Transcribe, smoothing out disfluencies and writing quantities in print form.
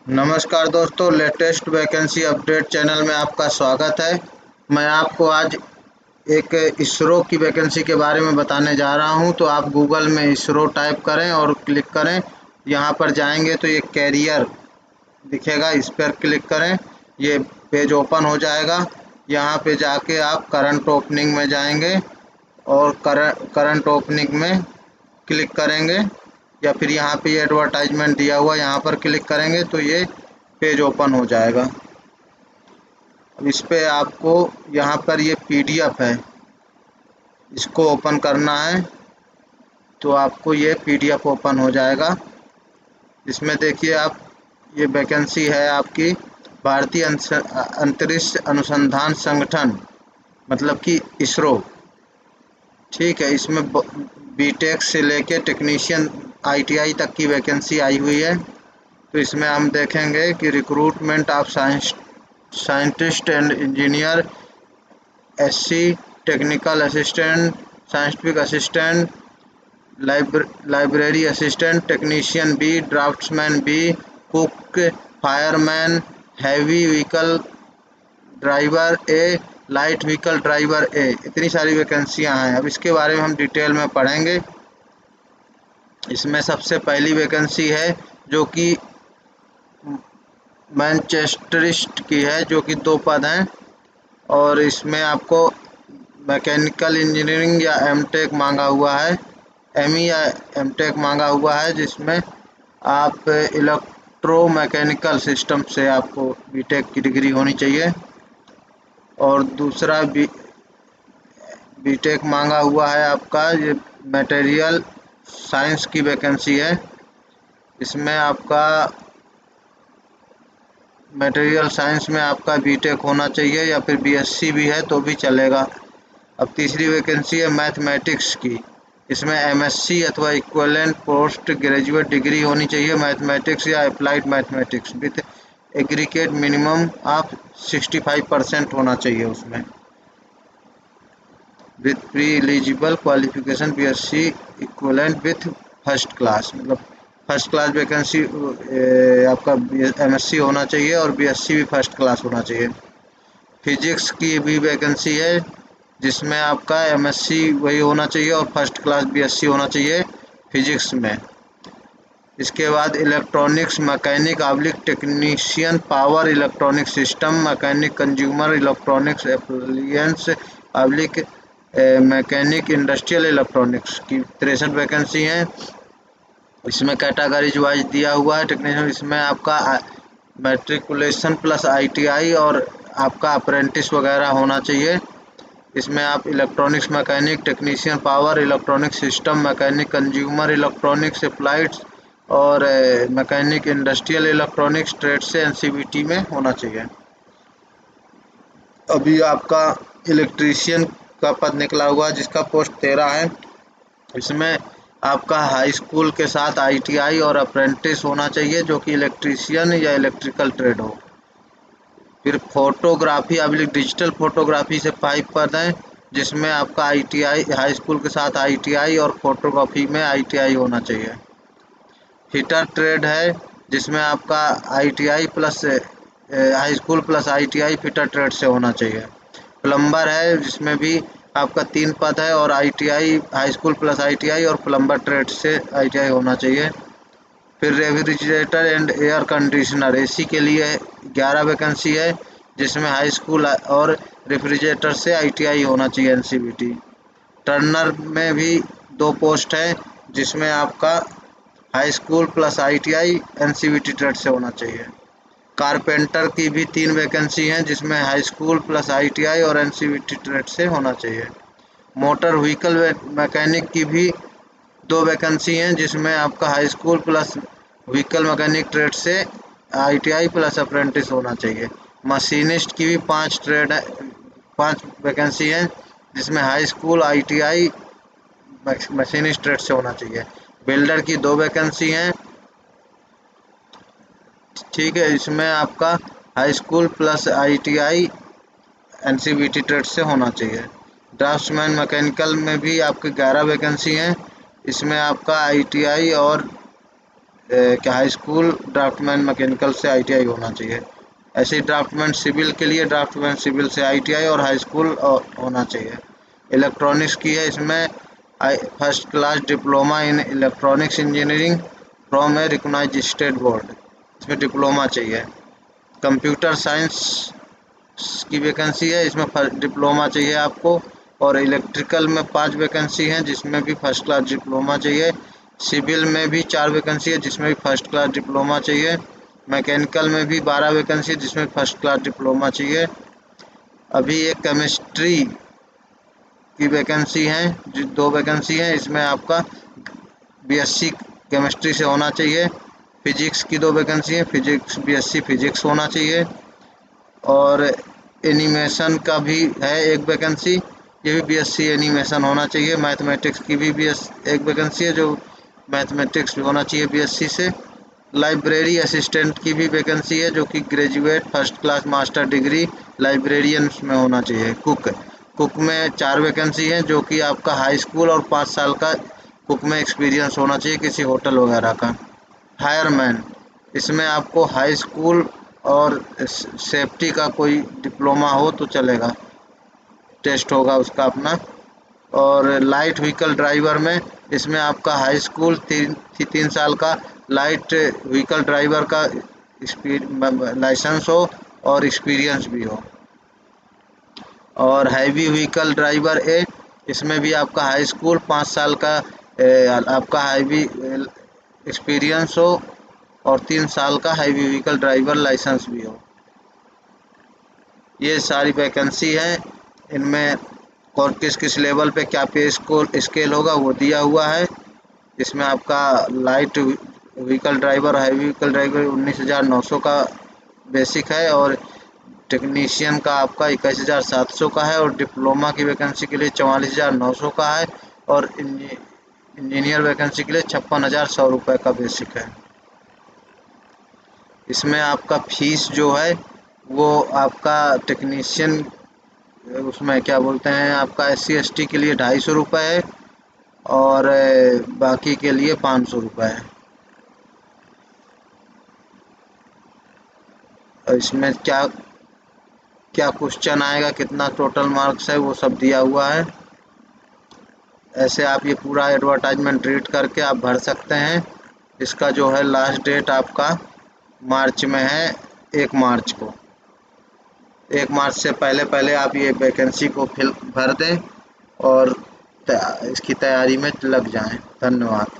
नमस्कार दोस्तों, latest vacancy update channel में आपका स्वागत है। मैं आपको आज एक इसरो की वैकेंसी के बारे में बताने जा रहा हूं। तो आप गूगल में इसरो टाइप करें और क्लिक करें। यहां पर जाएंगे तो ये कैरियर दिखेगा, इस पर क्लिक करें। ये पेज ओपन हो जाएगा। यहां पे जाके आप करंट ओपनिंग में जाएंगे और करंट ओपनिंग में क्लिक करेंगे, या फिर यहाँ पे ये एडवर्टाइजमेंट दिया हुआ यहाँ पर क्लिक करेंगे तो ये पेज ओपन हो जाएगा। अब इस पे आपको यहाँ पर ये पीडीएफ है, इसको ओपन करना है तो आपको ये पीडीएफ ओपन हो जाएगा। इसमें देखिए आप, ये वैकेंसी है आपकी भारतीय अंतरिक्ष अनुसंधान संगठन, मतलब कि इसरो। ठीक है, इसमें बीटेक से लेके टेक्नीशियन आईटीआई तक की वैकेंसी आई हुई है। तो इसमें हम देखेंगे कि recruitment of scientist and engineer, SC, technical assistant, scientific assistant, library assistant, technician B, draughtsman B, cook, fireman, heavy vehicle driver A, light vehicle driver A, इतनी सारी वैकेंसियां हैं। अब इसके बारे में हम डिटेल में पढ़ेंगे। इसमें सबसे पहली वैकेंसी है जो कि मैनचेस्टरिस्ट की है, जो कि 2 पद हैं। और इसमें आपको मैकेनिकल इंजीनियरिंग या एमटेक मांगा हुआ है, एमई या एमटेक मांगा हुआ है, जिसमें आप इलेक्ट्रोमैकेनिकल सिस्टम से आपको बीटेक की डिग्री होनी चाहिए। और दूसरा बीटेक मांगा हुआ है आपका, ये मटेरियल साइंस की वैकेंसी है। इसमें आपका मटेरियल साइंस में आपका बीटेक होना चाहिए, या फिर बीएससी भी है तो भी चलेगा। अब तीसरी वैकेंसी है मैथमेटिक्स की। इसमें एमएससी अथवा इक्विवेलेंट पोस्ट ग्रेजुएट डिग्री होनी चाहिए मैथमेटिक्स या applied mathematics with aggregate minimum of 65% होना चाहिए उसमें। With pre eligible qualification BSc equivalent with first class, मतलब फर्स्ट क्लास वैकेंसी आपका एमएससी होना चाहिए और बीएससी भी फर्स्ट क्लास होना चाहिए। फिजिक्स की भी वैकेंसी है, जिसमें आपका एमएससी वही होना चाहिए और फर्स्ट क्लास बीएससी होना चाहिए फिजिक्स में। इसके बाद electronics mechanic oblique technician, power electronic system mechanic, consumer electronics appliance oblique mechanic, industrial electronics की 63 वैकेंसी हैं। इसमें कैटेगरीज वाइज दिया हुआ है टेक्नीशियन। इसमें आपका मैट्रिकुलेशन प्लस आईटीआई और आपका अप्रेंटिस वगैरह होना चाहिए। इसमें आप electronics mechanic, technician power electronic system mechanic, consumer electronics applied और मैकेनिक इंडस्ट्रियल इलेक्ट्रॉनिक्स ट्रेड से एनसीवीटी में होना चाहिए। अभी आपका इलेक्ट्रीशियन का पद निकला हुआ है, जिसका पोस्ट 13 है। इसमें आपका हाई स्कूल के साथ आईटीआई और अप्रेंटिस होना चाहिए, जो कि इलेक्ट्रीशियन या इलेक्ट्रिकल ट्रेड हो। फिर फोटोग्राफी अभी डिजिटल फोटोग्राफी से 5 पद हैं, जिसमें आपका आईटीआई, हाई स्कूल के साथ आईटीआई और फोटोग्राफी में आईटीआई होना चाहिए। फिटर ट्रेड है, जिसमें आपका ITI plus high school plus ITI fitter trade से होना चाहिए। प्लम्बर है, जिसमें भी आपका 3 पद है और ITI, high school plus ITI और प्लम्बर ट्रेड से आईटीआई होना चाहिए। फिर refrigerator and air conditioner AC के लिए 11 वैकेंसी है, जिसमें हाई स्कूल और रेफ्रिजरेटर से आईटीआई होना चाहिए एनसीवीटी। टर्नर में भी 2 पोस्ट है, जिसमें आपका high school plus ITI NCVT trade से होना चाहिए। कारपेंटर की भी 3 वैकेंसी हैं, जिसमें हाई स्कूल प्लस आईटीआई और एनसीवीटी ट्रेड से होना चाहिए। मोटर व्हीकल मैकेनिक की भी 2 वैकेंसी हैं, जिसमें आपका high school plus vehicle mechanic trade से आईटीआई प्लस अप्रेंटिस होना चाहिए। मशीनिस्ट की भी 5 वैकेंसी हैं, जिसमें high school ITI machinist trade से होना चाहिए। बिल्डर की 2 वैकेंसी हैं। ठीक है, इसमें आपका high school plus ITI NCVT trade से होना चाहिए। ड्राफ्ट्समैन मैकेनिकल में भी आपके 11 वैकेंसी हैं। इसमें आपका आईटीआई और क्या हाई स्कूल ड्राफ्टमैन मैकेनिकल से ITI होना चाहिए। ऐसे ही ड्राफ्टमैन सिविल के लिए ड्राफ्टमैन सिविल से ITI और हाई स्कूल होना चाहिए। इलेक्ट्रॉनिक्स की है, इसमें first class diploma in electronics engineering from a recognised state board, इसमें डिप्लोमा चाहिए। कंप्यूटर साइंस की वैकेंसी है, इसमें डिप्लोमा चाहिए आपको। और इलेक्ट्रिकल में 5 वैकेंसी हैं जिसमें भी फर्स्ट क्लास डिप्लोमा चाहिए। सिविल में भी 4 वैकेंसी है जिसमें भी फर्स्ट क्लास डिप्लोमा चाहिए। मैकेनिकल में भी 12 वैकेंसी है जिसमें फर्स्ट क्लास डिप्लोमा चाहिए। अभी एक केमिस्ट्री की वैकेंसी है, जो 2 वैकेंसी हैं, इसमें आपका BSc केमिस्ट्री से होना चाहिए। फिजिक्स की 2 वैकेंसी है, फिजिक्स BSc फिजिक्स होना चाहिए। और एनिमेशन का भी है एक वैकेंसी, ये भी BSc एनिमेशन होना चाहिए। मैथमेटिक्स की भी एक वैकेंसी है, जो मैथमेटिक्स भी होना चाहिए BSc से। लाइब्रेरी असिस्टेंट की भी वैकेंसी है, जो कि graduate first class master degree librarian में होना चाहिए। कुक में 4 वैकेंसी हैं, जो कि आपका हाई स्कूल और 5 साल का कुक में एक्सपीरियंस होना चाहिए किसी होटल वगैरह का। फायरमैन, इसमें आपको हाई स्कूल और सेफ्टी का कोई डिप्लोमा हो तो चलेगा, टेस्ट होगा उसका अपना। और लाइट व्हीकल ड्राइवर में, इसमें आपका हाई स्कूल 3 साल का लाइट व्हीकल ड्राइवर का लाइसेंस हो और एक्सपीरियंस भी हो। और हैवी व्हीकल ड्राइवर ए, इसमें भी आपका हाई स्कूल 5 साल का आपका हैवी एक्सपीरियंस हो और 3 साल का हैवी व्हीकल ड्राइवर लाइसेंस भी हो। ये सारी वैकेंसी है। इनमें और किस किस लेवल पे क्या पे स्केल होगा वो दिया हुआ है। इसमें आपका light vehicle driver heavy vehicle driver 19,900 का बेसिक है, और टेक्नीशियन का आपका 21,700 का है, और डिप्लोमा की वैकेंसी के लिए 44,900 का है, और इंजीनियर वैकेंसी के लिए 56,100 रुपये का बेसिक है। इसमें आपका फीस जो है वो आपका टेक्नीशियन, उसमें क्या बोलते हैं, आपका SC ST के लिए 250 रुपये है, और बाकी के लिए 500 रुपये है। और इसमें क्या क्या क्वेश्चन आएगा, कितना टोटल मार्क्स है, वो सब दिया हुआ है। ऐसे आप ये पूरा एडवर्टाइजमेंट रीड करके आप भर सकते हैं। इसका जो है लास्ट डेट आपका मार्च में है, 1 मार्च को। 1 मार्च से पहले पहले आप ये वैकेंसी को भर दें और इसकी तैयारी में लग जाएं। धन्यवाद।